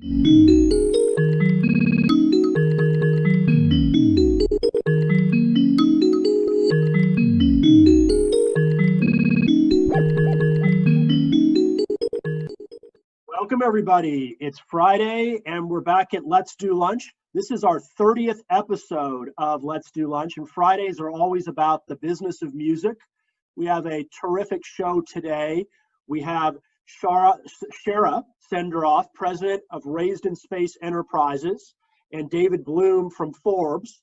Welcome everybody. It's Friday and we're back at Let's Do Lunch. This is our 30th episode of Let's Do Lunch, and Fridays are always about the business of music. We have a terrific show today. We have Shara Senderoff, president of Raised in Space Enterprises, and David Bloom from Forbes.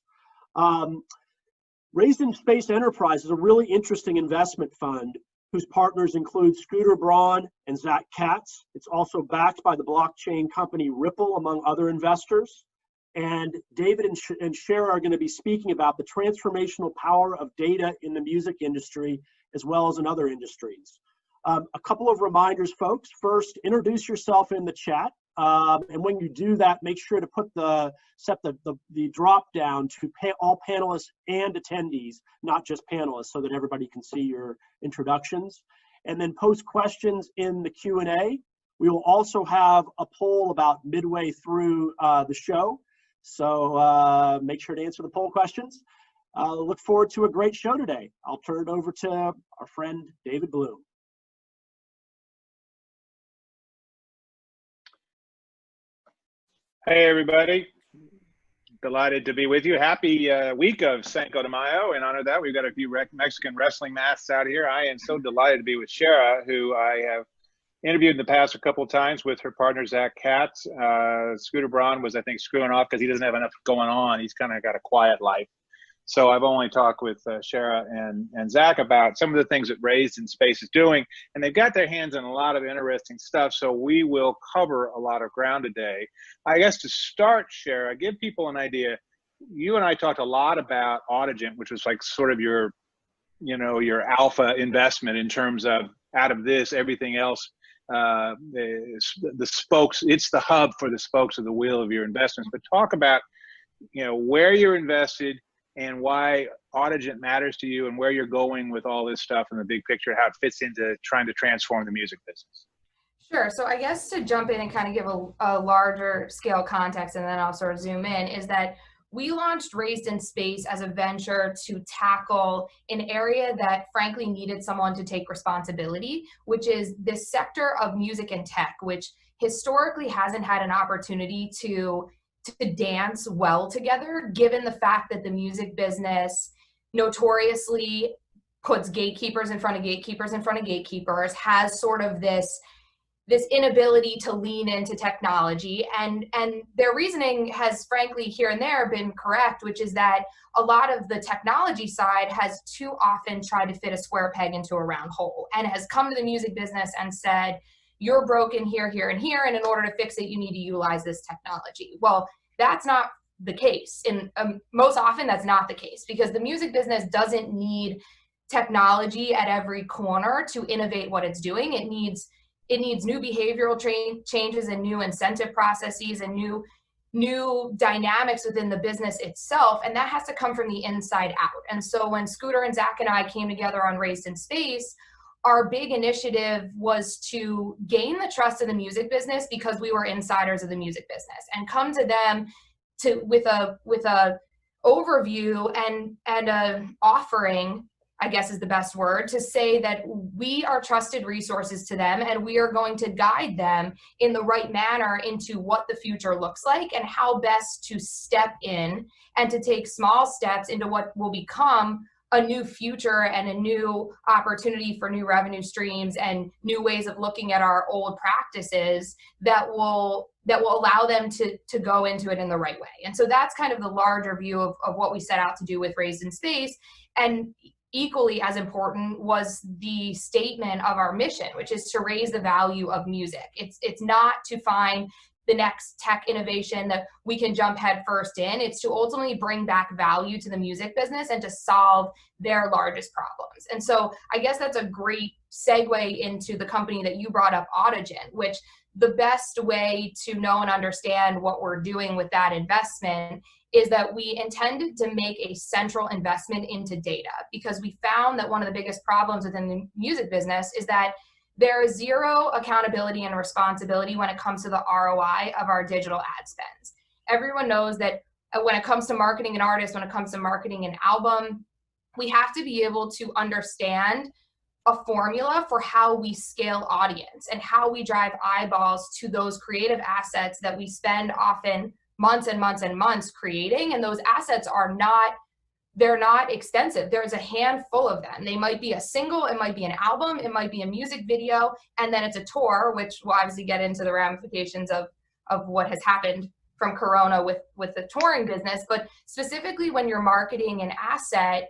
Raised in Space Enterprise is a really interesting investment fund whose partners include Scooter Braun and Katz. It's also backed by the blockchain company Ripple, among other investors. And David and Shara are going to be speaking about the transformational power of data in the music industry, as well as in other industries. A couple of reminders, folks. First, introduce yourself in the chat. And when you do that, make sure to set the drop down to all panelists and attendees, not just panelists, so that everybody can see your introductions. And then post questions in the Q&A. We will also have a poll about midway through the show. So make sure to answer the poll questions. Look forward to a great show today. I'll turn it over to our friend David Bloom. Hey everybody, delighted to be with you. Happy week of Cinco de Mayo. In honor of that, we've got a few Mexican wrestling masks out here. I am so delighted to be with Shara, who I have interviewed in the past a couple of times with her partner, Katz. Scooter Braun was, I think, screwing off because he doesn't have enough going on. He's kind of got a quiet life. So I've only talked with Shara and Zach about some of the things that Raised in Space is doing, and they've got their hands on a lot of interesting stuff. So we will cover a lot of ground today. I guess to start, Shara, give people an idea. You and I talked a lot about Audigent, which was like sort of your alpha investment in terms of out of this, everything else. The spokes, it's the hub for the spokes of the wheel of your investments. But talk about, where you're invested and why Audigent matters to you and where you're going with all this stuff in the big picture, how it fits into trying to transform the music business. Sure. So I guess to jump in and kind of give a larger scale context, and then I'll sort of zoom in, is that we launched Raised in Space as a venture to tackle an area that frankly needed someone to take responsibility, which is this sector of music and tech, which historically hasn't had an opportunity to dance well together, given the fact that the music business notoriously puts gatekeepers in front of gatekeepers in front of gatekeepers, has sort of this inability to lean into technology. And their reasoning has frankly here and there been correct, which is that a lot of the technology side has too often tried to fit a square peg into a round hole and has come to the music business and said, you're broken here, here, and here, and in order to fix it, you need to utilize this technology. Well, that's not the case. And most often that's not the case, because the music business doesn't need technology at every corner to innovate what it's doing. It needs new behavioral changes and new incentive processes and new dynamics within the business itself, and that has to come from the inside out. And so when Scooter and Zach and I came together on Raised in Space, our big initiative was to gain the trust of the music business because we were insiders of the music business, and come to them with a overview and a offering, I guess is the best word, to say that we are trusted resources to them and we are going to guide them in the right manner into what the future looks like and how best to step in and to take small steps into what will become a new future and a new opportunity for new revenue streams and new ways of looking at our old practices that will allow them to go into it in the right way. And so that's kind of the larger view of what we set out to do with Raised in Space. And equally as important was the statement of our mission, which is to raise the value of music. It's not to find the next tech innovation that we can jump head first in. It's to ultimately bring back value to the music business and to solve their largest problems. And so I guess that's a great segue into the company that you brought up, Audigent, which the best way to know and understand what we're doing with that investment is that we intended to make a central investment into data, because we found that one of the biggest problems within the music business is that there is zero accountability and responsibility when it comes to the ROI of our digital ad spends. Everyone knows that when it comes to marketing an artist, when it comes to marketing an album, we have to be able to understand a formula for how we scale audience and how we drive eyeballs to those creative assets that we spend often months and months and months creating. And those assets are not, they're not extensive. There's a handful of them. They might be a single, it might be an album, it might be a music video, and then it's a tour, which will obviously get into the ramifications of what has happened from Corona with the touring business. But specifically when you're marketing an asset,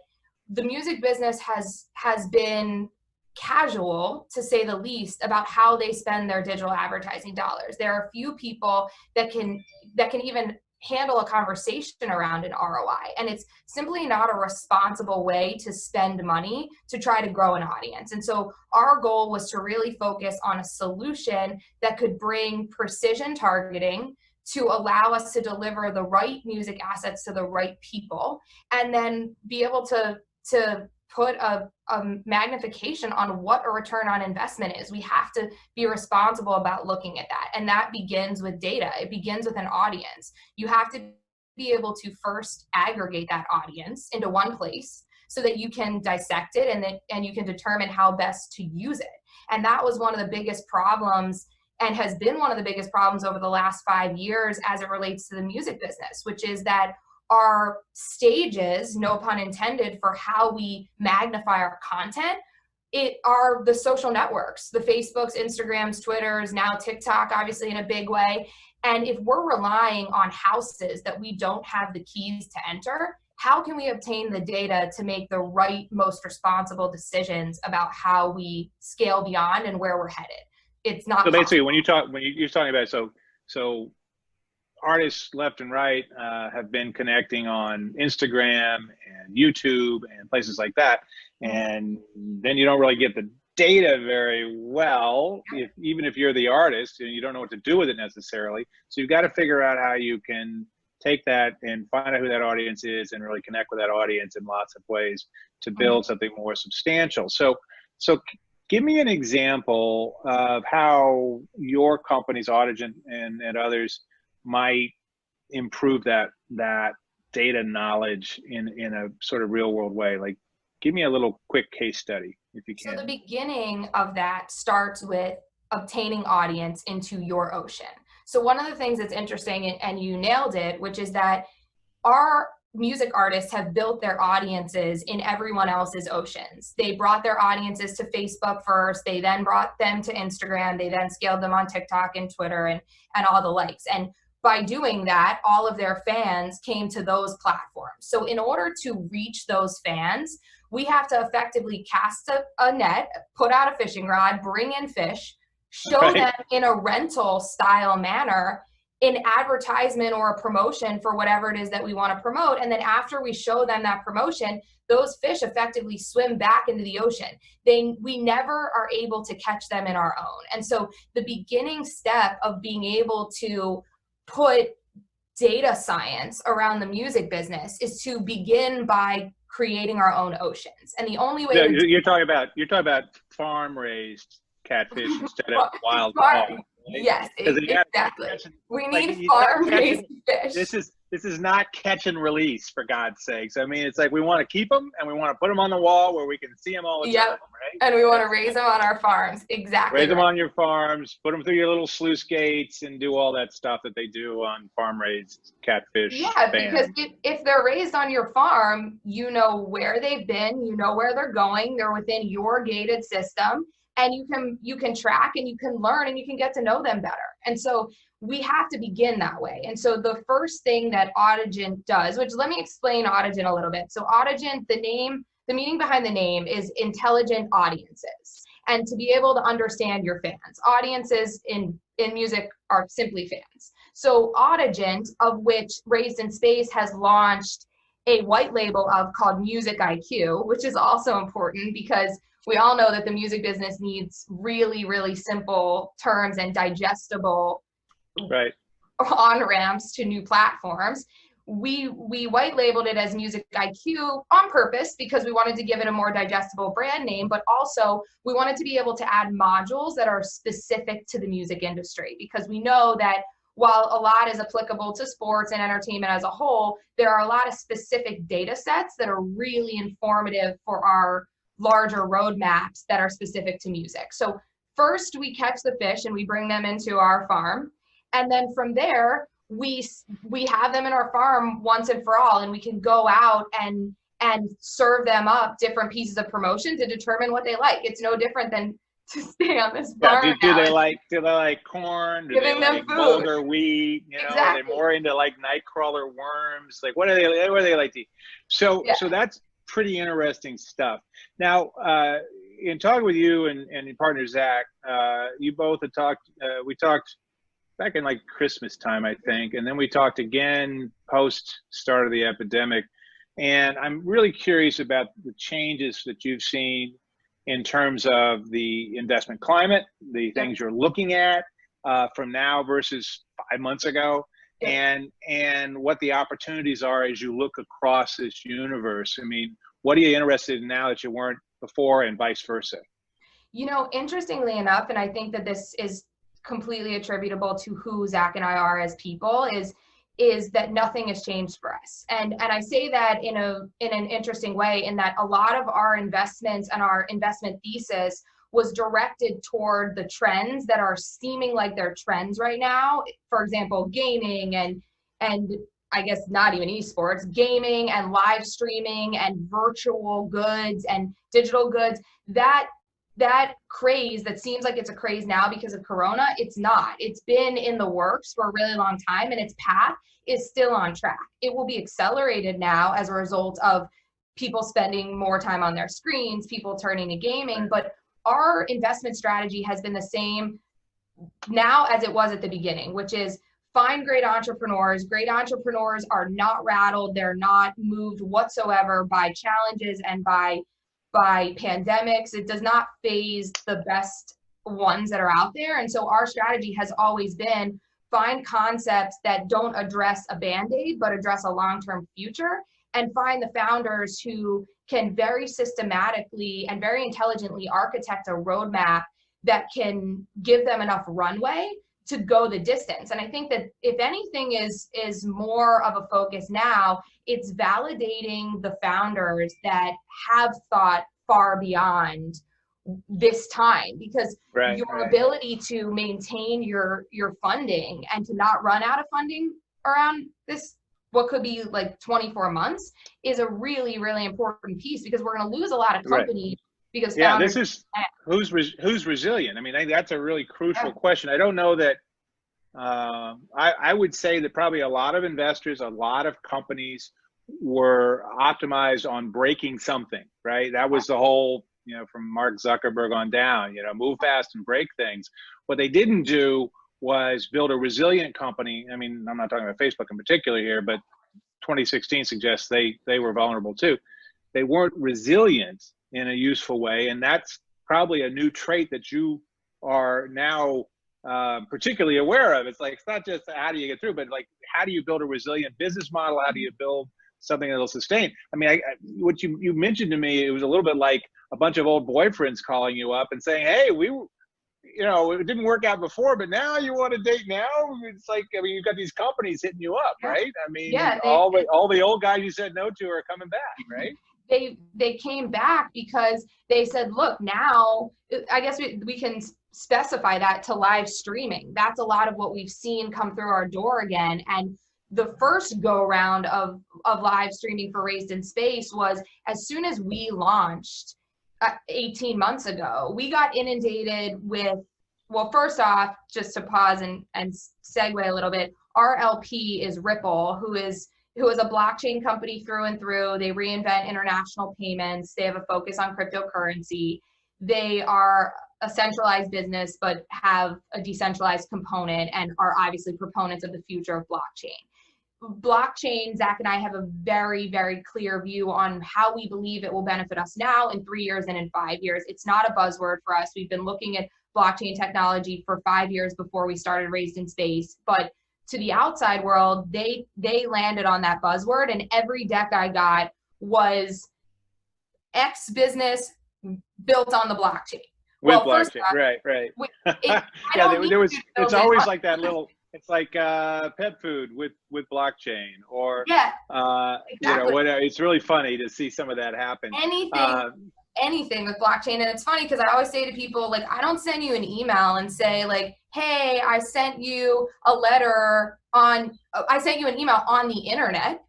the music business has been casual, to say the least, about how they spend their digital advertising dollars. There are a few people that can even handle a conversation around an ROI, and it's simply not a responsible way to spend money to try to grow an audience. And so our goal was to really focus on a solution that could bring precision targeting to allow us to deliver the right music assets to the right people, and then be able to put a magnification on what a return on investment is. We have to be responsible about looking at that. And that begins with data. It begins with an audience. You have to be able to first aggregate that audience into one place so that you can dissect it and you can determine how best to use it. And that was one of the biggest problems, and has been one of the biggest problems over the last 5 years as it relates to the music business, which is that our stages, no pun intended, for how we magnify our content, it are the social networks, the Facebooks, Instagrams, Twitters, now TikTok, obviously in a big way. And if we're relying on houses that we don't have the keys to enter, how can we obtain the data to make the right, most responsible decisions about how we scale beyond and where we're headed? It's not. So basically, when you're talking about so artists left and right have been connecting on Instagram and YouTube and places like that, and then you don't really get the data very well, even if you're the artist and you don't know what to do with it necessarily. So you've got to figure out how you can take that and find out who that audience is and really connect with that audience in lots of ways to build something more substantial. So give me an example of how your company's Audigent and others might improve that data knowledge in a sort of real world way. Like, give me a little quick case study if you can. So the beginning of that starts with obtaining audience into your ocean. So one of the things that's interesting, and you nailed it, which is that our music artists have built their audiences in everyone else's oceans. They brought their audiences to Facebook first, they then brought them to Instagram, they then scaled them on TikTok and Twitter and all the likes. And by doing that, all of their fans came to those platforms. So in order to reach those fans, we have to effectively cast a net, put out a fishing rod, bring in fish, show them in a rental style manner an advertisement or a promotion for whatever it is that we want to promote. And then after we show them that promotion, those fish effectively swim back into the ocean. We never are able to catch them in our own. And so the beginning step of being able to put data science around the music business is to begin by creating our own oceans. And the only way you're talking about farm raised catfish instead of wild caught. Right? Yes, exactly. We need farm raised fish. This is not catch and release, for God's sakes. I mean, it's like we want to keep them and we want to put them on the wall where we can see them all the time, right? And we want to raise them on our farms. Exactly. Raise them on your farms, put them through your little sluice gates, and do all that stuff that they do on farm-raised catfish. Yeah, because if they're raised on your farm, you know where they've been, you know where they're going, they're within your gated system, and you can track and you can learn and you can get to know them better. And so we have to begin that way. And so the first thing that Audigent does, which let me explain Audigent a little bit. So Audigent, the meaning behind the name is intelligent audiences, and to be able to understand your fans. Audiences in music are simply fans. So Audigent, of which Raised in Space has launched a white label of called Music IQ, which is also important because we all know that the music business needs really, really simple terms and digestible on-ramps to new platforms. we white labeled it as Music IQ on purpose because we wanted to give it a more digestible brand name, but also we wanted to be able to add modules that are specific to the music industry, because we know that while a lot is applicable to sports and entertainment as a whole, there are a lot of specific data sets that are really informative for our larger roadmaps that are specific to music. So first we catch the fish and we bring them into our farm. And then from there, we have them in our farm once and for all, and we can go out and serve them up different pieces of promotion to determine what they like. It's no different than to stay on this farm. Yeah, do they like corn? Do Giving they them like food. boulder wheat? You know, Exactly. are they more into like nightcrawler worms? Like what do they like to eat? So Yeah. so that's pretty interesting stuff. Now, in talking with you and your partner Zach, you both had talked. We talked back in like Christmas time, I think, and then we talked again post start of the epidemic. And I'm really curious about the changes that you've seen in terms of the investment climate, the things you're looking at from now versus 5 months ago, and what the opportunities are as you look across this universe. I mean, what are you interested in now that you weren't before, and vice versa? You know, interestingly enough, and I think that this is completely attributable to who Zach and I are as people, is that nothing has changed for us. And I say that in an interesting way, in that a lot of our investments and our investment thesis was directed toward the trends that are seeming like they're trends right now. For example, gaming and I guess not even esports, gaming and live streaming and virtual goods and digital goods. That craze that seems like it's a craze now because of Corona, it's not. It's been in the works for a really long time, and its path is still on track. It will be accelerated now as a result of people spending more time on their screens, people turning to gaming, but our investment strategy has been the same now as it was at the beginning, which is find great entrepreneurs. Great entrepreneurs are not rattled. They're not moved whatsoever by challenges and by pandemics. It does not phase the best ones that are out there. And so our strategy has always been find concepts that don't address a Band-Aid, but address a long-term future, and find the founders who can very systematically and very intelligently architect a roadmap that can give them enough runway to go the distance. And I think that if anything is more of a focus now, it's validating the founders that have thought far beyond this time, because your ability to maintain your funding and to not run out of funding around this, what could be like 24 months, is a really, really important piece, because we're going to lose a lot of companies. Because this is who's resilient. I mean, that's a really crucial question. I don't know that I would say that probably a lot of investors, a lot of companies were optimized on breaking something, right? That was the whole, you know, from Mark Zuckerberg on down, you know, move fast and break things. What they didn't do was build a resilient company. I mean, I'm not talking about Facebook in particular here, but 2016 suggests they were vulnerable too. They weren't resilient in a useful way. And that's probably a new trait that you are now particularly aware of. It's like, it's not just how do you get through, but like, how do you build a resilient business model? How do you build something that'll sustain? I mean, what you mentioned to me, it was a little bit like a bunch of old boyfriends calling you up and saying, hey, you know, it didn't work out before, but now you want to date now? It's like, I mean, you've got these companies hitting you up, right? I mean, all the old guys you said no to are coming back, right? They came back because they said, look, now, I guess we can specify that to live streaming. That's a lot of what we've seen come through our door again. And the first go round of live streaming for Raised in Space was as soon as we launched 18 months ago, we got inundated with, well, first off, just to pause and segue a little bit, our LP is Ripple, who is a blockchain company through and through. They reinvent international payments. They have a focus on cryptocurrency. They are a centralized business, but have a decentralized component and are obviously proponents of the future of blockchain. Blockchain, Zach and I have a very, very clear view on how we believe it will benefit us now, in 3 years, and in 5 years. It's not a buzzword for us. We've been looking at blockchain technology for 5 years before we started Raised in Space. But to the outside world, they landed on that buzzword, and every deck I got was X business built on the blockchain. With blockchain, right. It's always like that little, it's like pet food with blockchain, or exactly. whatever. It's really funny to see some of that happen. Anything with blockchain. And it's funny because I always say to people, like, I don't send you an email and say like, hey, I sent you a letter on, I sent you an email on the internet.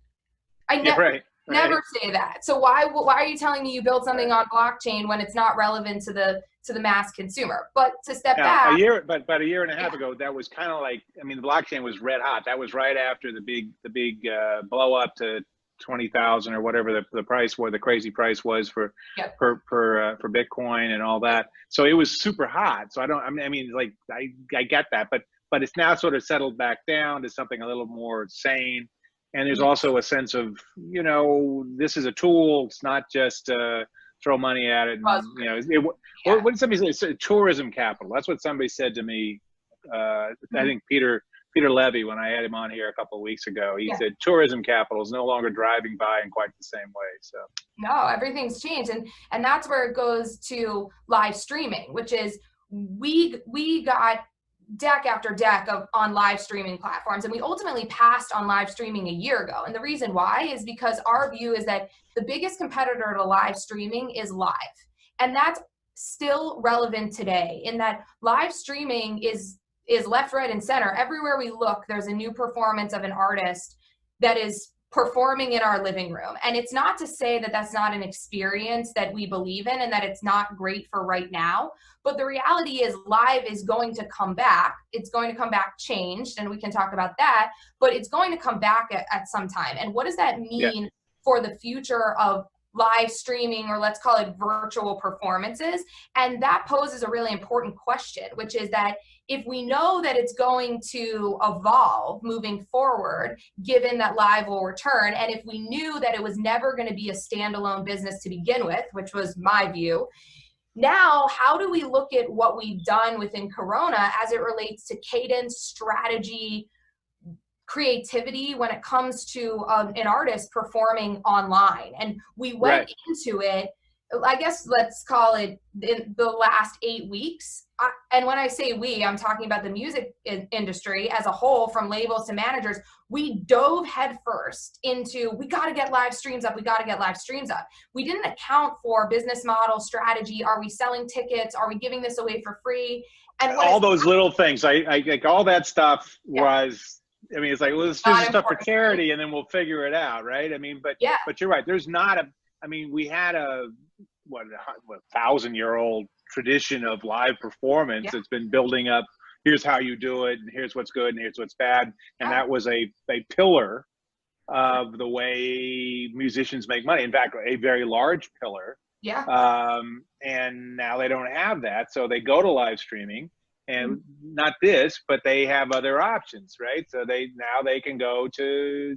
I never say that. So why are you telling me you built something on blockchain when it's not relevant to the mass consumer? But to step back, a year and a half ago, that was kind of like, I mean, the blockchain was red hot. That was right after the big blow up to 20,000 or whatever the price was, the crazy price was for Bitcoin and all that. So it was super hot. So I get that, but it's now sort of settled back down to something a little more sane. And there's also a sense of, this is a tool. It's not just throw money at it. And, what did somebody say? Tourism capital. That's what somebody said to me. I think Peter Levy, when I had him on here a couple of weeks ago, he said tourism capital is no longer driving by in quite the same way. So no, everything's changed, and that's where it goes to live streaming, which is we got deck after deck on live streaming platforms, and we ultimately passed on live streaming a year ago. And the reason why is because our view is that the biggest competitor to live streaming is live, and that's still relevant today, in that live streaming is left, right, and center. Everywhere we look, there's a new performance of an artist that is performing in our living room. And it's not to say that that's not an experience that we believe in and that it's not great for right now. But the reality is live is going to come back. It's going to come back changed, and we can talk about that, but it's going to come back at some time. And what does that mean for the future of live streaming, or let's call it virtual performances? And that poses a really important question, which is that if we know that it's going to evolve moving forward, given that live will return, and if we knew that it was never going to be a standalone business to begin with, which was my view, now how do we look at what we've done within Corona as it relates to cadence, strategy, creativity when it comes to an artist performing online? And we went into it, I guess let's call it, in the last 8 weeks. And when I say we, I'm talking about the music industry as a whole, from labels to managers. We dove headfirst into, we got to get live streams up. We got to get live streams up. We didn't account for business model, strategy. Are we selling tickets? Are we giving this away for free? And all those little things, like all that stuff was, I mean, it's like, well, let's do this stuff for charity and then we'll figure it out, right? I mean, but you're right. There's not we had a 1,000-year-old tradition of live performance that's been building up. Here's how you do it, and here's what's good, and here's what's bad. And that was a pillar of the way musicians make money. In fact, a very large pillar. And now they don't have that, so they go to live streaming. And not this, but they have other options, right? So they can go to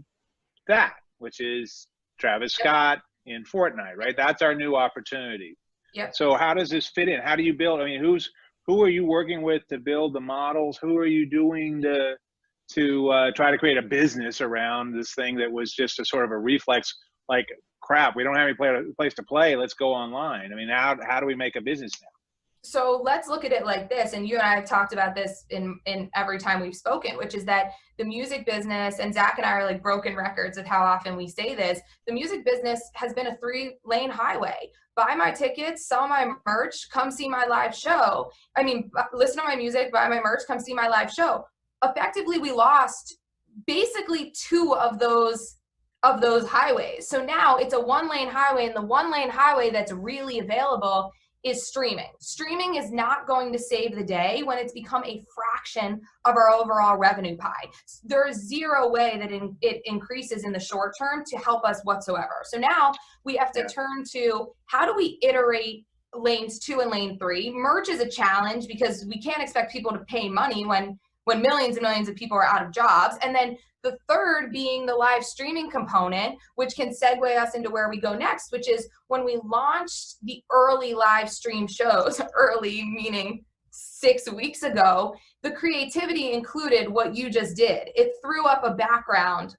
that, which is Travis Scott in Fortnite, right? That's our new opportunity. So how does this fit in? How do you build? I mean, who are you working with to build the models? Who are you doing to try to create a business around this thing that was just a sort of a reflex, like, crap, we don't have any place to play, let's go online? I mean, how do we make a business now? So let's look at it like this, and you and I have talked about this in every time we've spoken, which is that the music business, and Zach and I are like broken records of how often we say this, the music business has been a 3-lane highway. Buy my tickets, sell my merch, come see my live show. I mean, listen to my music, buy my merch, come see my live show. Effectively, we lost basically 2 of those highways. So now it's a 1-lane highway, and the 1-lane highway that's really available is streaming. Streaming is not going to save the day when it's become a fraction of our overall revenue pie. There is zero way that it increases in the short term to help us whatsoever. So now we have to turn to, how do we iterate lanes 2 and lane 3? Merch is a challenge because we can't expect people to pay money when millions and millions of people are out of jobs. And then the third being the live streaming component, which can segue us into where we go next, which is when we launched the early live stream shows, early meaning 6 weeks ago, the creativity included what you just did. It threw up a background,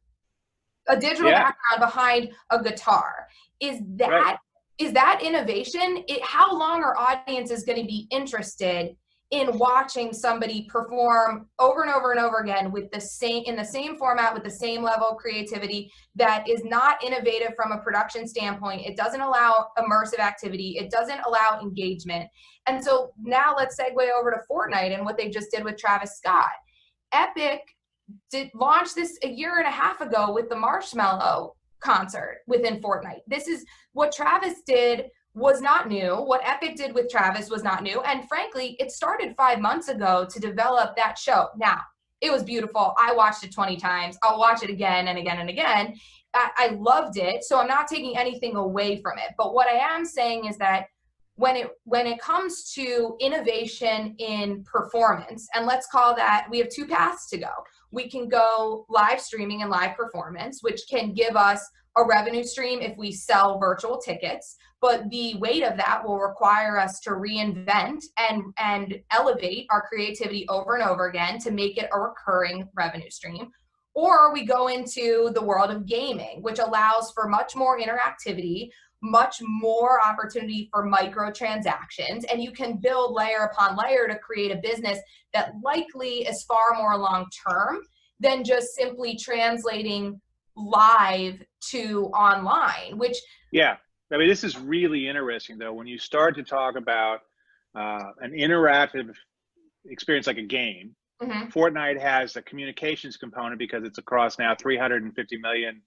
a digital background behind a guitar. Is that innovation? How long are audiences going to be interested in watching somebody perform over and over and over again with in the same format, with the same level of creativity that is not innovative from a production standpoint? It doesn't allow immersive activity. It doesn't allow engagement. And so now let's segue over to Fortnite and what they just did with Travis Scott. Epic did launch this a year and a half ago with the Marshmello concert within Fortnite. This is what Travis did was not new. What Epic did with Travis was not new. And frankly, it started 5 months ago to develop that show. Now, it was beautiful. I watched it 20 times. I'll watch it again and again and again. I loved it. So I'm not taking anything away from it. But what I am saying is that when it comes to innovation in performance, and let's call that, we have two paths to go. We can go live streaming and live performance, which can give us a revenue stream if we sell virtual tickets, but the weight of that will require us to reinvent and elevate our creativity over and over again to make it a recurring revenue stream. Or we go into the world of gaming, which allows for much more interactivity, much more opportunity for microtransactions, and you can build layer upon layer to create a business that likely is far more long-term than just simply translating live to online, which... Yeah, I mean, this is really interesting, though, when you start to talk about an interactive experience like a game. Mm-hmm. Fortnite has a communications component because it's across now 350 million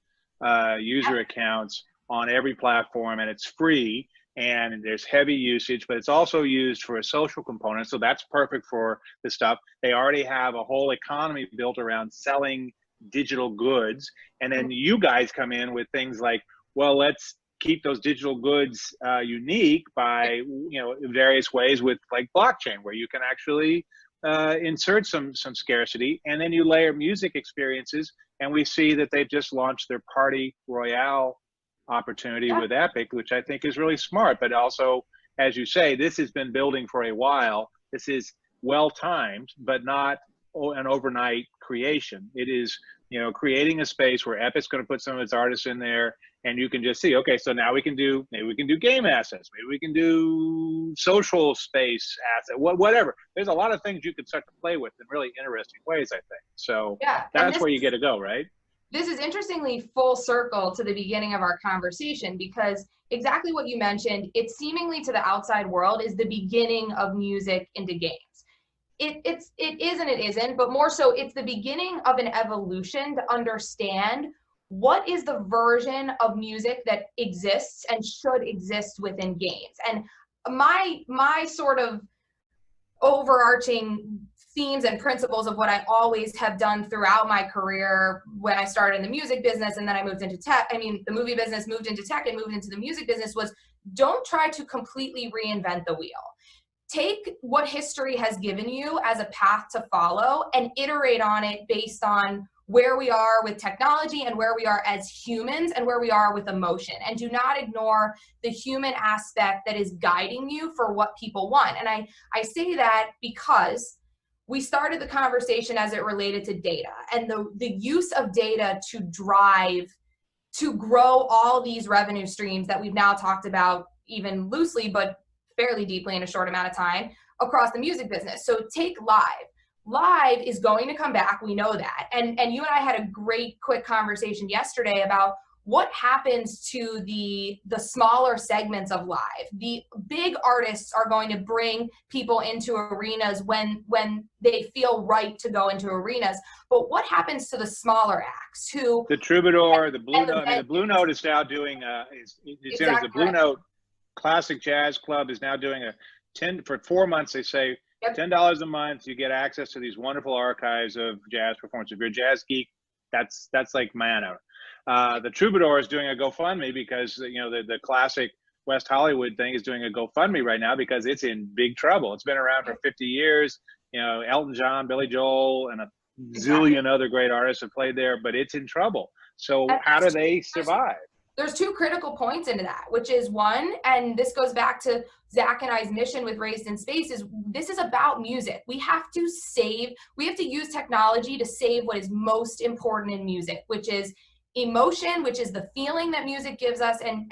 user accounts on every platform, and it's free, and there's heavy usage, but it's also used for a social component, so that's perfect for the stuff. They already have a whole economy built around selling digital goods, and then you guys come in with things like, well, let's keep those digital goods unique by, you know, various ways with like blockchain, where you can actually insert some scarcity, and then you layer music experiences, and we see that they've just launched their Party Royale opportunity with Epic, which I think is really smart. But also, as you say, this has been building for a while. This is well timed, but not an overnight creation. It is, you know, creating a space where Epic's going to put some of its artists in there, and you can just see, okay, so now maybe we can do game assets, maybe we can do social space asset, whatever. There's a lot of things you can start to play with in really interesting ways, I think. So that's where you get to go, right? This is interestingly full circle to the beginning of our conversation, because exactly what you mentioned, it seemingly to the outside world is the beginning of music into games. It is and it isn't, but more so it's the beginning of an evolution to understand what is the version of music that exists and should exist within games. And my sort of overarching themes and principles of what I always have done throughout my career, when I started in the music business and then I moved into tech, the movie business, moved into tech and moved into the music business, was don't try to completely reinvent the wheel. Take what history has given you as a path to follow and iterate on it based on where we are with technology and where we are as humans and where we are with emotion. And do not ignore the human aspect that is guiding you for what people want. And I say that because we started the conversation as it related to data and the use of data to grow all these revenue streams that we've now talked about, even loosely, but fairly deeply in a short amount of time, across the music business. So take live. Live is going to come back. We know that. And you and I had a great quick conversation yesterday about what happens to the smaller segments of live. The big artists are going to bring people into arenas when they feel right to go into arenas. But what happens to the smaller acts who... The Troubadour, the Blue Note. The Blue Note is now doing, the Blue Note Classic Jazz Club is now doing for 4 months, they say, $10 a month, you get access to these wonderful archives of jazz performances. If you're a jazz geek, that's like mana. The Troubadour is doing a GoFundMe because, you know, the classic West Hollywood thing is doing a GoFundMe right now because it's in big trouble. It's been around for 50 years. You know, Elton John, Billy Joel, and a zillion other great artists have played there, but it's in trouble. So how do they survive? There's two critical points into that, which is one, and this goes back to Zach and I's mission with Raised in Space is this is about music. We have to use technology to save what is most important in music, which is emotion, which is the feeling that music gives us and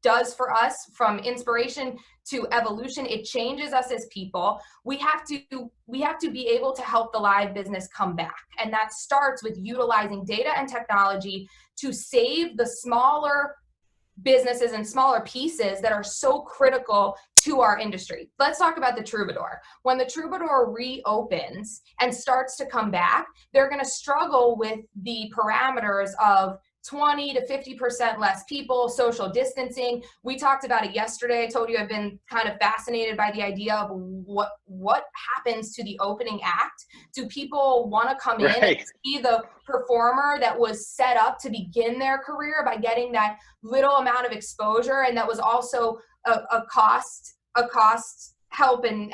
does for us, from inspiration to evolution. It changes us as people. We have to be able to help the live business come back. And that starts with utilizing data and technology to save the smaller businesses and smaller pieces that are so critical to our industry. Let's talk about the Troubadour. When the Troubadour reopens and starts to come back, they're going to struggle with the parameters of 20 to 50% less people, social distancing. We talked about it yesterday. I told you I've been kind of fascinated by the idea of what happens to the opening act. Do people want to come in and see the performer that was set up to begin their career by getting that little amount of exposure, and that was also a cost help, and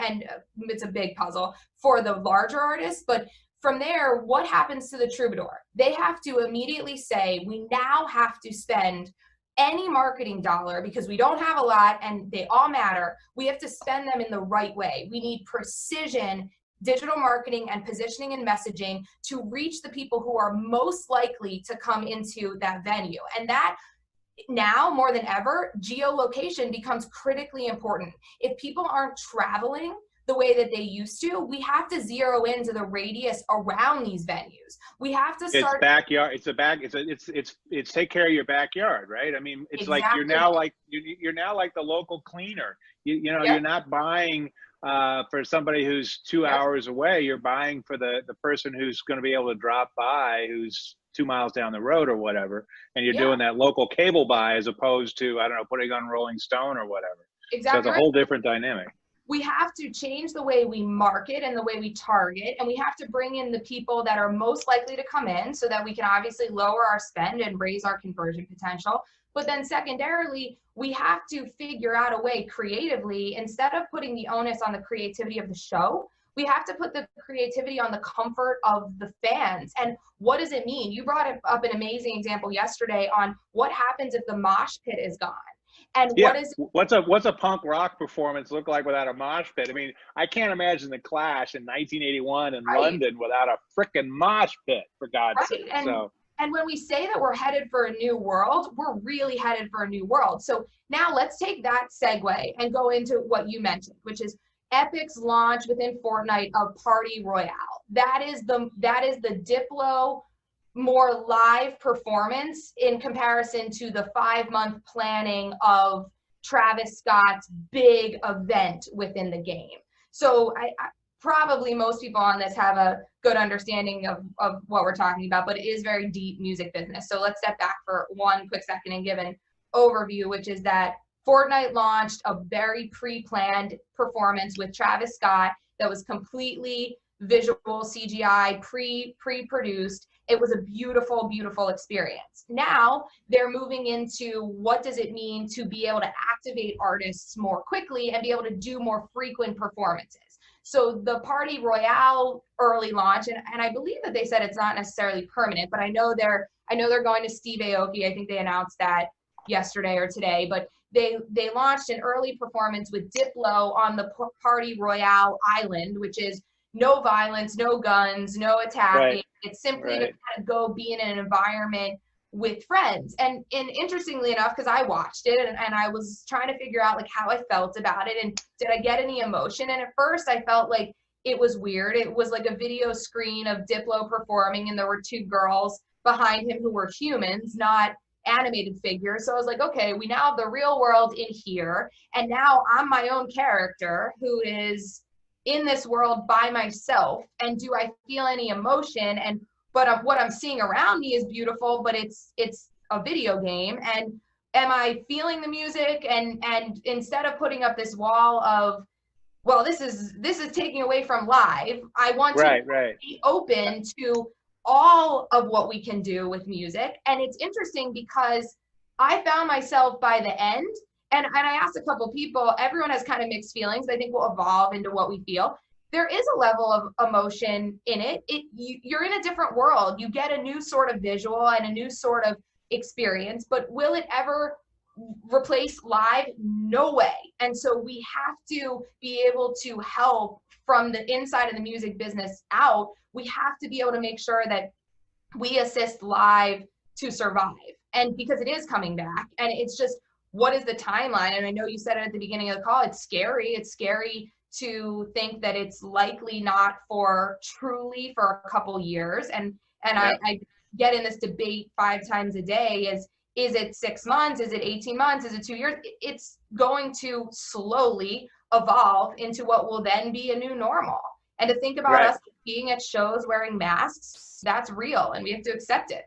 it's a big puzzle for the larger artists. But from there, what happens to the Troubadour? They have to immediately say, we now have to spend any marketing dollar, because we don't have a lot and they all matter. We have to spend them in the right way. We need precision digital marketing and positioning and messaging to reach the people who are most likely to come into that venue. And that, now more than ever, geolocation becomes critically important. If people aren't traveling the way that they used to, we have to zero into the radius around these venues. We have to start. It's backyard. It's take care of your backyard, right? I mean, it's Exactly. like you're now like the local cleaner. You know, Yep. You're not buying for somebody who's 2 Yep. hours away. You're buying for the person who's going to be able to drop by, who's 2 miles down the road or whatever, and you're doing that local cable buy as opposed to, I don't know, putting on Rolling Stone or whatever. Exactly. So it's a whole different dynamic. We have to change the way we market and the way we target, and we have to bring in the people that are most likely to come in so that we can obviously lower our spend and raise our conversion potential. But then secondarily, we have to figure out a way creatively, instead of putting the onus on the creativity of the show, we have to put the creativity on the comfort of the fans. And what does it mean? You brought up an amazing example yesterday on what happens if the mosh pit is gone. And what's a punk rock performance look like without a mosh pit? I mean, I can't imagine the Clash in 1981 in London without a frickin' mosh pit, for God's sake. And when we say that we're headed for a new world, we're really headed for a new world. So now let's take that segue and go into what you mentioned, which is Epic's launch within Fortnite of Party Royale. That is the Diplo more live performance in comparison to the 5-month planning of Travis Scott's big event within the game. So I probably most people on this have a good understanding of what we're talking about, but it is very deep music business. So let's step back for one quick second and give an overview, which is that Fortnite launched a very pre-planned performance with Travis Scott that was completely visual CGI, pre-produced. It was a beautiful, beautiful experience. Now they're moving into what does it mean to be able to activate artists more quickly and be able to do more frequent performances. So the Party Royale early launch, and I believe that they said it's not necessarily permanent, but I know they're going to Steve Aoki. I think they announced that yesterday or today, but they launched an early performance with Diplo on the Party Royale Island, which is no violence, no guns, no attacking. Right. It's simply to kind of go be in an environment with friends. And interestingly enough, because I watched it and I was trying to figure out like how I felt about it and did I get any emotion? And at first I felt like it was weird. It was like a video screen of Diplo performing and there were 2 girls behind him who were humans, not animated figures. So I was like, okay, we now have the real world in here. And now I'm my own character who is in this world by myself. And do I feel any emotion? But what I'm seeing around me is beautiful, but it's a video game. And am I feeling the music? And instead of putting up this wall of, well, this is taking away from live, I want to be open to all of what we can do with music. And it's interesting because I found myself by the end, and I asked a couple people, everyone has kind of mixed feelings. I think we'll evolve into what we feel. There is a level of emotion in it. You're in a different world. You get a new sort of visual and a new sort of experience, but will it ever replace live? No way. And so we have to be able to help from the inside of the music business out. We have to be able to make sure that we assist live to survive. And because it is coming back, and it's just, what is the timeline? And I know you said it at the beginning of the call, it's scary. It's scary to think that it's likely not for truly for a couple years. And I get in this debate 5 times a day is it 6 months? Is it 18 months? Is it 2 years? It's going to slowly evolve into what will then be a new normal. And to think about us being at shows wearing masks, that's real, and we have to accept it.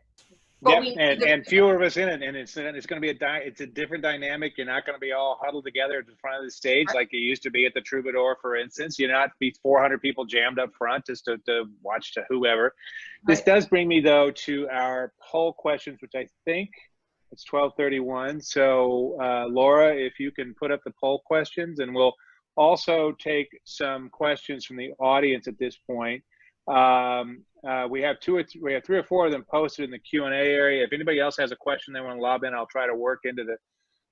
But and fewer of us in it, and it's going to be it's a different dynamic. You're not going to be all huddled together at the front of the stage like you used to be at the Troubadour, for instance. You're not be 400 people jammed up front just to watch to whoever. This does bring me though to our poll questions, which I think it's 12:31. So Laura, if you can put up the poll questions, and we'll also take some questions from the audience at this point. We have 3 or 4 of them posted in the Q&A area. If anybody else has a question they want to lob in, I'll try to work into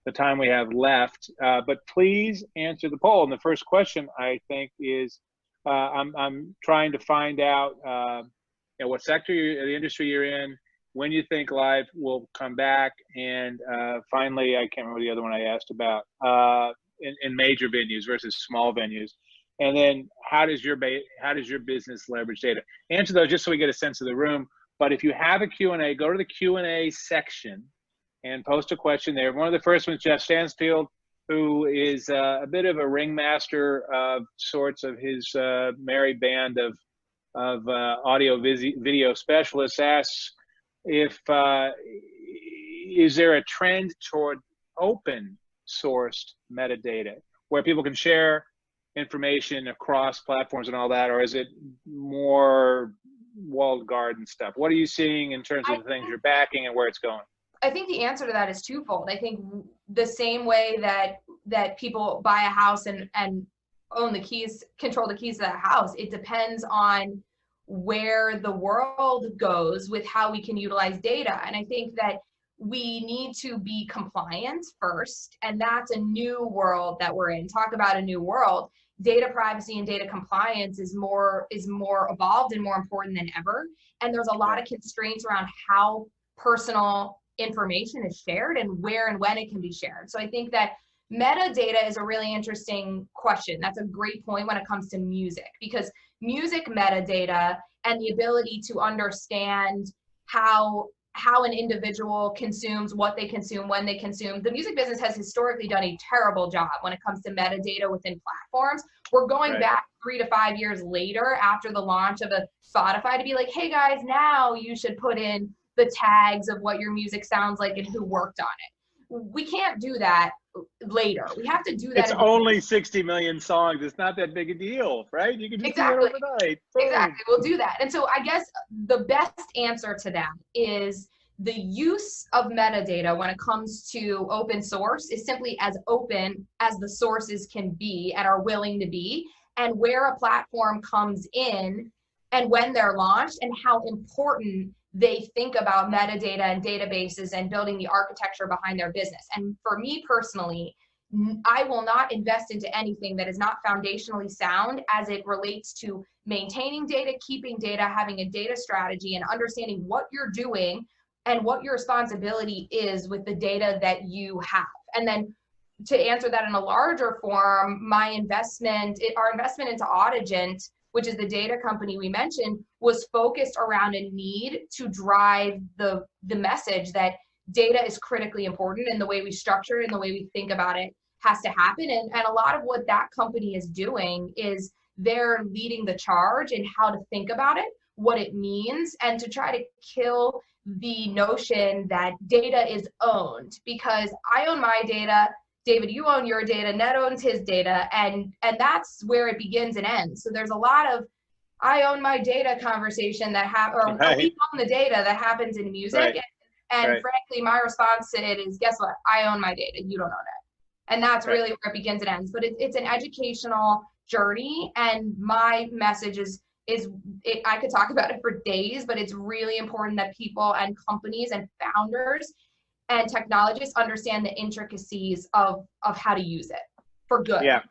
the time we have left. But please answer the poll. And the first question, I think, is I'm trying to find out what sector the industry you're in, when you think live will come back, and finally, I can't remember the other one I asked about, in major venues versus small venues. And then how does your business leverage data? Answer those just so we get a sense of the room. But if you have a Q&A, go to the Q&A section and post a question there. One of the first ones, Jeff Stansfield, who is a bit of a ringmaster of sorts of his merry band of audio video specialists, asks if is there a trend toward open sourced metadata where people can share information across platforms and all that, or is it more walled garden stuff? What are you seeing in terms of the things you're backing and where it's going? I think the answer to that is twofold. I think the same way that people buy a house and own the keys, control the keys to that house, it depends on where the world goes with how we can utilize data. And I think that we need to be compliant first, and that's a new world that we're in. Talk about a new world. Data privacy and data compliance is more evolved and more important than ever. And there's a lot of constraints around how personal information is shared and where and when it can be shared. So I think that metadata is a really interesting question. That's a great point when it comes to music, because music metadata and the ability to understand how an individual consumes, what they consume, when they consume. The music business has historically done a terrible job when it comes to metadata within platforms. We're going back 3 to 5 years later after the launch of a Spotify to be like, hey guys, now you should put in the tags of what your music sounds like and who worked on it. We can't do that later. We have to do that. It's only 60 million songs. It's not that big a deal, right? You can just do it overnight. Exactly. We'll do that. And so I guess the best answer to that is the use of metadata when it comes to open source is simply as open as the sources can be and are willing to be, and where a platform comes in and when they're launched and how important they think about metadata and databases and building the architecture behind their business. And for me personally, I will not invest into anything that is not foundationally sound as it relates to maintaining data, keeping data, having a data strategy, and understanding what you're doing and what your responsibility is with the data that you have. And then to answer that in a larger form, our investment into Audigent, which is the data company we mentioned, was focused around a need to drive the message that data is critically important, and the way we structure it and the way we think about it has to happen. And a lot of what that company is doing is they're leading the charge in how to think about it, what it means, and to try to kill the notion that data is owned, because I own my data, David, you own your data, Ned owns his data, and that's where it begins and ends. So there's a lot of I own my data conversation that we own the data that happens in music. And frankly, my response to it is, guess what? I own my data, you don't own it. And that's really where it begins and ends. But it's an educational journey, and my message is I could talk about it for days, but it's really important that people and companies and founders and technologists understand the intricacies of how to use it for good. Yeah.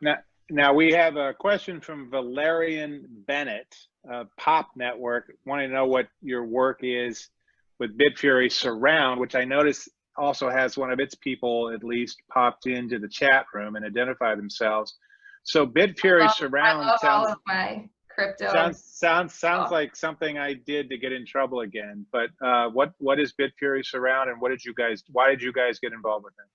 Now we have a question from Valerian Bennett of Pop Network, wanting to know what your work is with Bitfury Surround, which I notice also has one of its people at least popped into the chat room and identify themselves. So Bitfury Surround I love all sounds of my crypto. sounds like something I did to get in trouble again. But what is Bitfury Surround, and why did you guys get involved with it?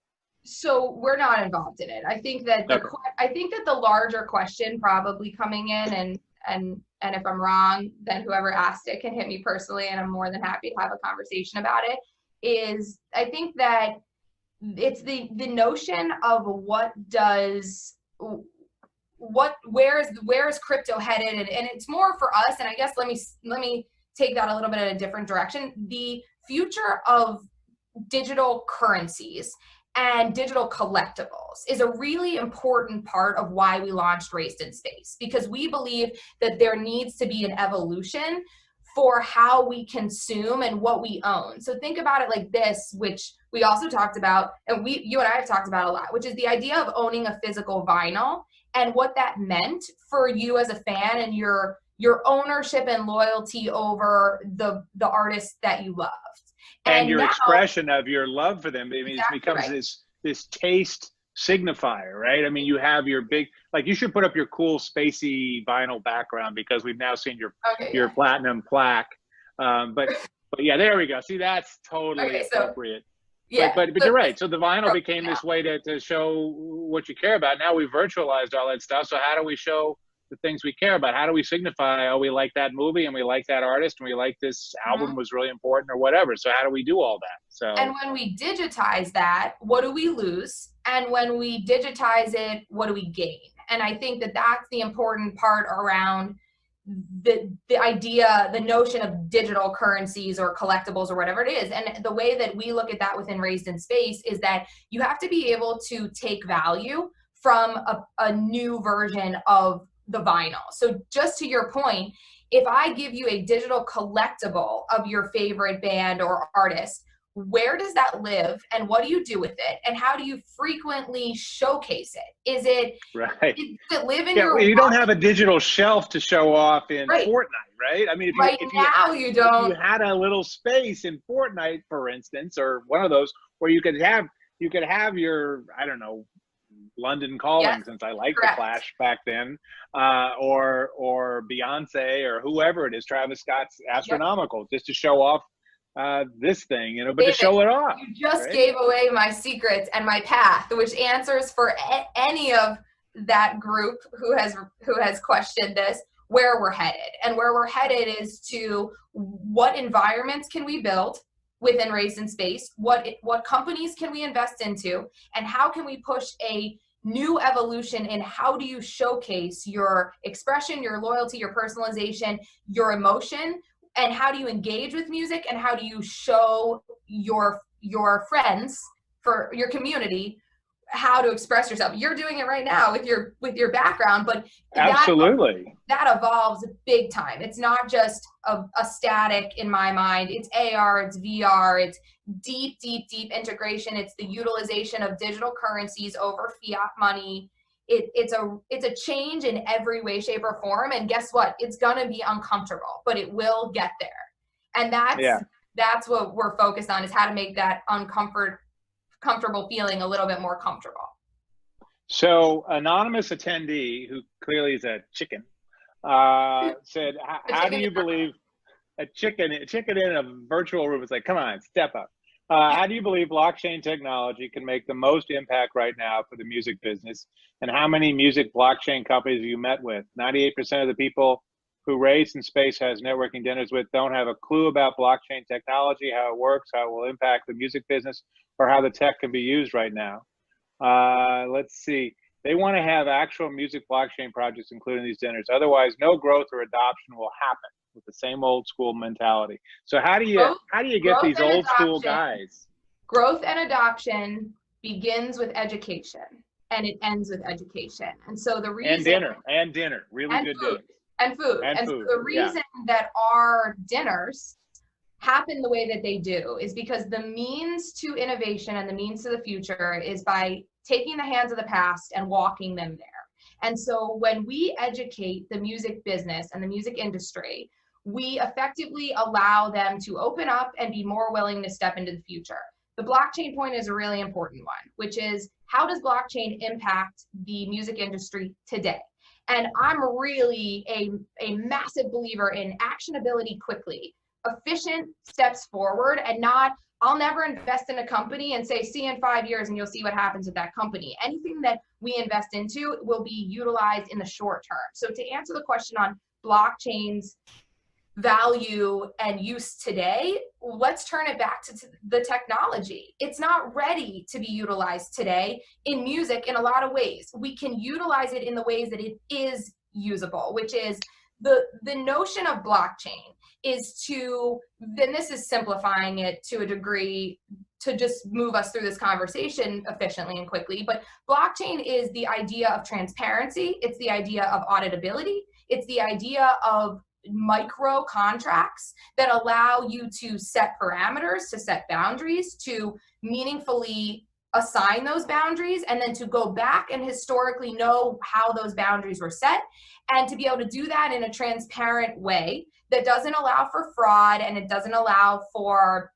So we're not involved in it. I think that the larger question probably coming in, and if I'm wrong, then whoever asked it can hit me personally, and I'm more than happy to have a conversation about it. Is I think that it's the notion of where is crypto headed, and it's more for us. And I guess let me take that a little bit in a different direction. The future of digital currencies and digital collectibles is a really important part of why we launched Raised in Space, because we believe that there needs to be an evolution for how we consume and what we own. So think about it like this, which we also talked about, and you and I have talked about a lot, which is the idea of owning a physical vinyl and what that meant for you as a fan, and your ownership and loyalty over the artists that you loved. And your expression of your love for them. I mean, exactly, it becomes this taste signifier, right? I mean, you have your big, like, you should put up your cool spacey vinyl background, because we've now seen your platinum plaque. But yeah, there we go. See, that's totally appropriate. Yeah, but you're right. So the vinyl became this way to show what you care about. Now we virtualized all that stuff. So how do we show the things we care about? How do we signify, oh, we like that movie and we like that artist and we like this album was really important or whatever? So how do we do all that? So, and when we digitize that, what do we lose? And when we digitize it, what do we gain? And I think that that's the important part around the idea, the notion of digital currencies or collectibles or whatever it is. And the way that we look at that within Raised in Space is that you have to be able to take value from a new version of the vinyl. So just to your point, if I give you a digital collectible of your favorite band or artist, where does that live and what do you do with it? And how do you frequently showcase it? Is it, right. Does it live in your you don't have a digital shelf to show off in Fortnite, right? I mean, if you had a little space in Fortnite, for instance, or one of those where you could have your, I don't know, London Calling, since I liked the Clash back then, or Beyonce or whoever it is, Travis Scott's Astronomical, just to show off this thing, but David, to show it off. You just gave away my secrets and my path, which answers for any of that group who has questioned this, where we're headed. And where we're headed is to what environments can we build within Raised in Space, what companies can we invest into, and how can we push a new evolution in how do you showcase your expression, your loyalty, your personalization, your emotion, and how do you engage with music, and how do you show your friends, for your community, how to express yourself. You're doing it right now with your background, but absolutely that evolves big time. It's not just a static in my mind. It's AR, it's VR, it's deep integration. It's the utilization of digital currencies over fiat money. It's a change in every way, shape, or form. And guess what? It's gonna be uncomfortable, but it will get there. And that's what we're focused on, is how to make that comfortable feeling a little bit more comfortable. So anonymous attendee, who clearly is a chicken, said, how do you believe a chicken in a virtual room is like, come on, step up. How do you believe blockchain technology can make the most impact right now for the music business? And how many music blockchain companies have you met with? 98% of the people who Raised in Space has networking dinners with don't have a clue about blockchain technology, how it works, how it will impact the music business, or how the tech can be used right now. Let's see. They want to have actual music blockchain projects included in these dinners. Otherwise, no growth or adoption will happen with the same old school mentality. So how do you get these old school guys? Growth and adoption begins with education, and it ends with education. And so the reason and dinner, really good dinner. And food. So the reason that our dinners happen the way that they do is because the means to innovation and the means to the future is by taking the hands of the past and walking them there. And so when we educate the music business and the music industry, we effectively allow them to open up and be more willing to step into the future. The blockchain point is a really important one, which is how does blockchain impact the music industry today? And I'm really a massive believer in actionability quickly, efficient steps forward, and not, I'll never invest in a company and say, see you in 5 years and you'll see what happens with that company. Anything that we invest into will be utilized in the short term. So to answer the question on blockchain's value and use today, let's turn it back to the technology. It's not ready to be utilized today in music in a lot of ways. We can utilize it in the ways that it is usable, which is the notion of blockchain is to, then this is simplifying it to a degree to just move us through this conversation efficiently and quickly, but blockchain is the idea of transparency. It's the idea of auditability. It's the idea of micro contracts that allow you to set parameters, to set boundaries, to meaningfully assign those boundaries, and then to go back and historically know how those boundaries were set, and to be able to do that in a transparent way that doesn't allow for fraud, and it doesn't allow for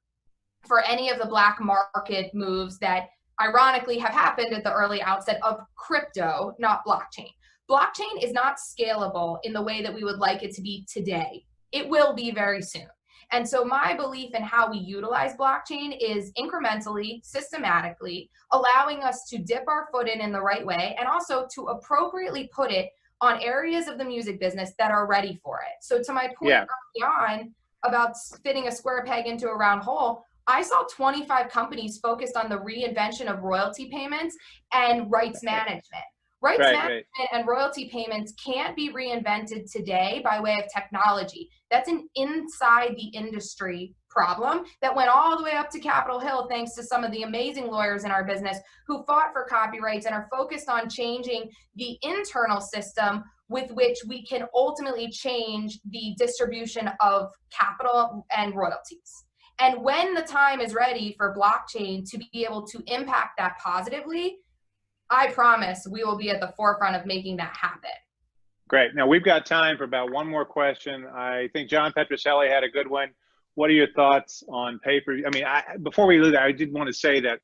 any of the black market moves that ironically have happened at the early outset of crypto, not blockchain. Blockchain is not scalable in the way that we would like it to be today. It will be very soon. And so my belief in how we utilize blockchain is incrementally, systematically, allowing us to dip our foot in the right way, and also to appropriately put it on areas of the music business that are ready for it. So to my point early on about fitting a square peg into a round hole, I saw 25 companies focused on the reinvention of royalty payments and rights management. Rights management and royalty payments can't be reinvented today by way of technology. That's an inside the industry problem that went all the way up to Capitol Hill, thanks to some of the amazing lawyers in our business who fought for copyrights and are focused on changing the internal system with which we can ultimately change the distribution of capital and royalties. And when the time is ready for blockchain to be able to impact that positively, I promise we will be at the forefront of making that happen. Great. Now we've got time for about one more question. I think John Petrocelli had a good one. What are your thoughts on pay-per-view? I mean, before we leave that, I did want to say that,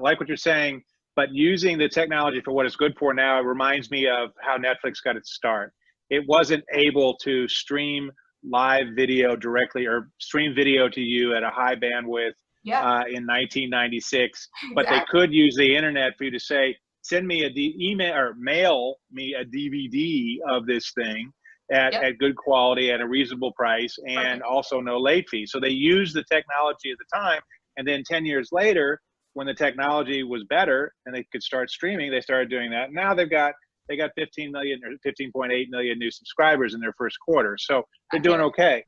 like what you're saying, but using the technology for what it's good for now, it reminds me of how Netflix got its start. It wasn't able to stream live video directly or stream video to you at a high bandwidth in 1996, but they could use the internet for you to say, send me email or mail me a DVD of this thing at good quality at a reasonable price and also no late fee. So they used the technology at the time, and then 10 years later, when the technology was better and they could start streaming, they started doing that. Now they got 15 million or 15.8 million new subscribers in their first quarter. So they're doing okay.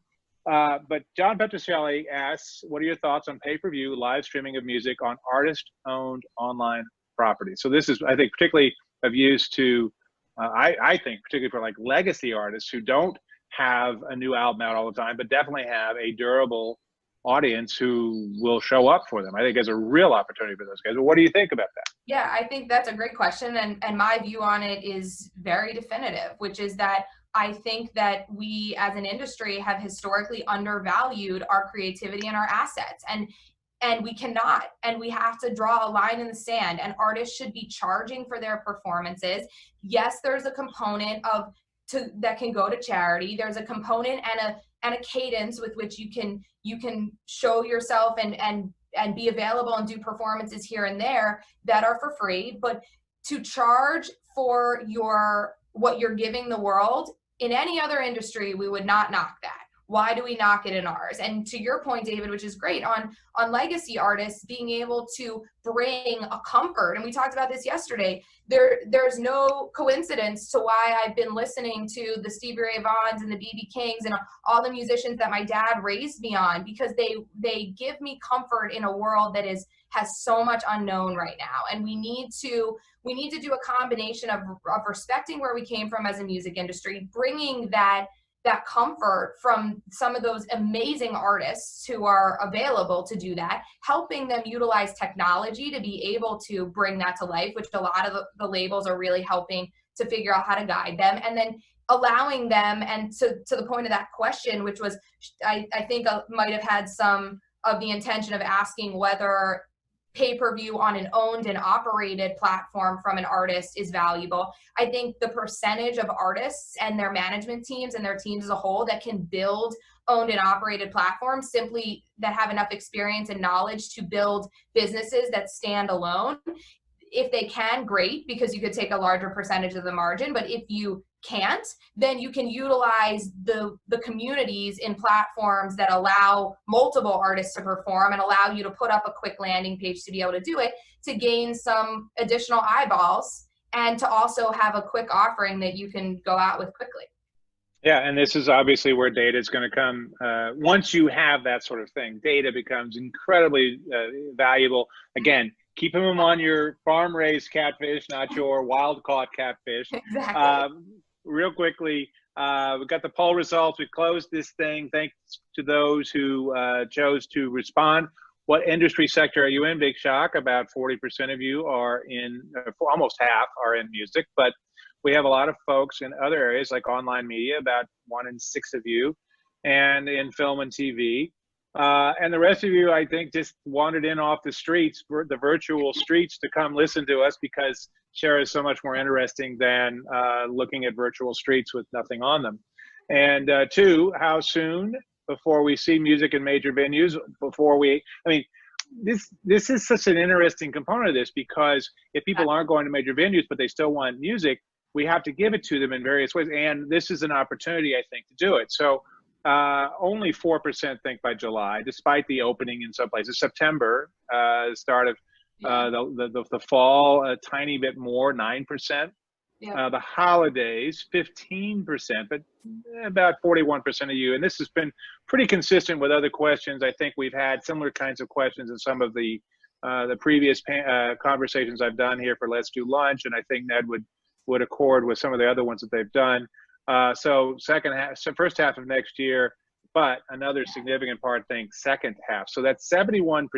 But John Petrocelli asks, what are your thoughts on pay-per-view live streaming of music on artist-owned online property? So this is, I think, particularly of use to, I think, particularly for like legacy artists who don't have a new album out all the time, but definitely have a durable audience who will show up for them. I think there's a real opportunity for those guys. But what do you think about that? Yeah, I think that's a great question. And my view on it is very definitive, which is that I think that we as an industry have historically undervalued our creativity and our assets. And we cannot, and we have to draw a line in the sand, and artists should be charging for their performances. Yes, there's a component that can go to charity. There's a component and a cadence with which you can show yourself and be available and do performances here and there that are for free. But to charge for what you're giving the world, in any other industry, we would not knock that. Why do we knock it in ours? And to your point, David, which is great, on legacy artists being able to bring a comfort, and we talked about this yesterday, there's no coincidence to why I've been listening to the Stevie Ray Vaughns and the B.B. Kings and all the musicians that my dad raised me on, because they give me comfort in a world that has so much unknown right now. And we need to do a combination of respecting where we came from as a music industry, bringing that that comfort from some of those amazing artists who are available to do that, helping them utilize technology to be able to bring that to life, which a lot of the labels are really helping to figure out how to guide them, and then allowing them, and to the point of that question, which was, I think might have had some of the intention of asking whether pay-per-view on an owned and operated platform from an artist is valuable. I think the percentage of artists and their management teams and their teams as a whole that can build owned and operated platforms, simply that have enough experience and knowledge to build businesses that stand alone. If they can, great, because you could take a larger percentage of the margin. But if you can't, then you can utilize the communities in platforms that allow multiple artists to perform and allow you to put up a quick landing page to be able to do it, to gain some additional eyeballs and to also have a quick offering that you can go out with quickly. Yeah, and this is obviously where data is going to come. Once you have that sort of thing, data becomes incredibly valuable. Again, keep them on your farm-raised catfish, not your wild-caught catfish. Exactly. Real quickly, we got the poll results. We closed this thing. Thanks to those who chose to respond. What industry sector are you in? Big shock. About 40% of you are in, almost half are in music, but we have a lot of folks in other areas like online media, about 1 in 6 of you, and in film and TV. And the rest of you, I think, just wandered in off the streets, the virtual streets, to come listen to us, because Shara is so much more interesting than looking at virtual streets with nothing on them. And 2, how soon before we see music in major venues? This is such an interesting component of this, because if people aren't going to major venues, but they still want music, we have to give it to them in various ways. And this is an opportunity, I think, to do it. So only 4% think by July, despite the opening in some places. September, the start of the fall, a tiny bit more, 9%. Yeah. The holidays, 15%, but about 41% of you. And this has been pretty consistent with other questions. I think we've had similar kinds of questions in some of the previous conversations I've done here for Let's Do Lunch, and I think Ned would accord with some of the other ones that they've done. So first half of next year, but another significant part think second half. So that's 71%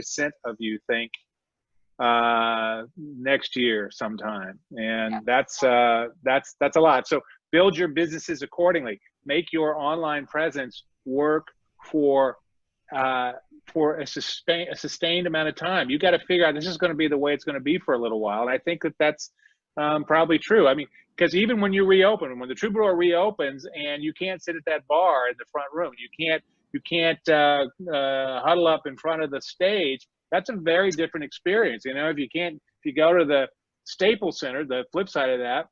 of you think next year sometime, and that's a lot. So build your businesses accordingly. Make your online presence work for a sustained amount of time. You got to figure out this is going to be the way it's going to be for a little while, and I think that's probably true. I mean, because even when you reopen, when the Troubadour reopens, and you can't sit at that bar in the front room, you can't huddle up in front of the stage. That's a very different experience. You know, if you go to the Staples Center, the flip side of that,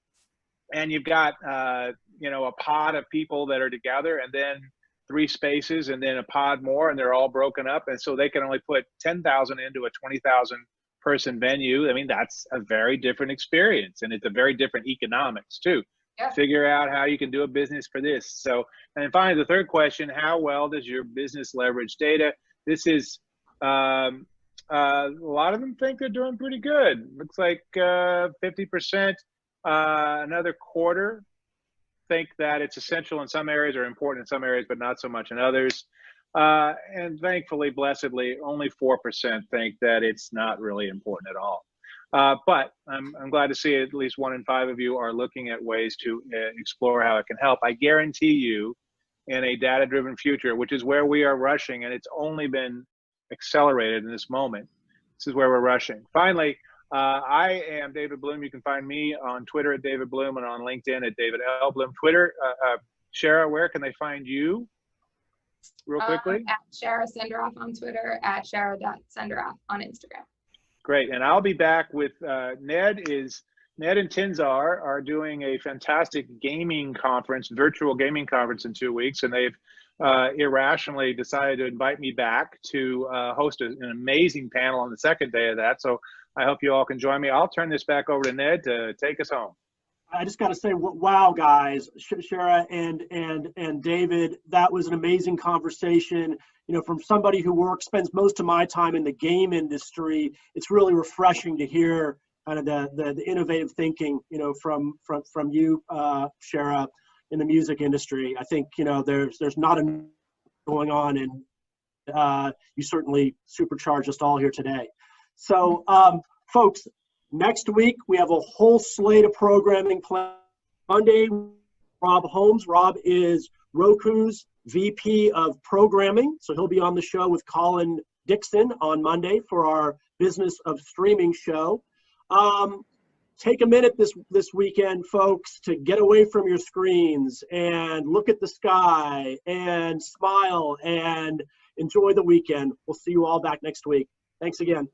and you've got a pod of people that are together, and then 3 spaces, and then a pod more, and they're all broken up, and so they can only put 10,000 into a 20,000 person venue. I mean, that's a very different experience, and it's a very different economics too. Yeah. Figure out how you can do a business for this. So, and finally, the third question: how well does your business leverage data? This is a lot of them think they're doing pretty good. Looks like 50%. Another quarter think that it's essential in some areas or important in some areas, but not so much in others. And thankfully, blessedly, only 4% think that it's not really important at all. But I'm glad to see at least 1 in 5 of you are looking at ways to explore how it can help. I guarantee you, in a data-driven future, which is where we are rushing, and it's only been accelerated in this moment, this is where we're rushing. Finally, I am David Bloom. You can find me on Twitter at David Bloom and on LinkedIn at David L. Bloom. Twitter, Shara, where can they find you? Real quickly. At Shara Senderoff on Twitter, at Shara.Senderoff on Instagram. Great. And I'll be back with Ned and Tinzar are doing a fantastic gaming conference, virtual gaming conference in 2 weeks. And they've irrationally decided to invite me back to host an amazing panel on the second day of that. So I hope you all can join me. I'll turn this back over to Ned to take us home. I just got to say, wow, guys, Shara and David, that was an amazing conversation. You know, from somebody who spends most of my time in the game industry, it's really refreshing to hear kind of the innovative thinking, you know, from you, Shara. in the music industry. I think, you know, there's not enough going on, and you certainly supercharged us all here today. So, folks, next week we have a whole slate of programming planned. Monday, Rob Holmes. Rob is Roku's VP of Programming, so he'll be on the show with Colin Dixon on Monday for our Business of Streaming show. Take a minute this weekend, folks, to get away from your screens and look at the sky and smile and enjoy the weekend. We'll see you all back next week. Thanks again.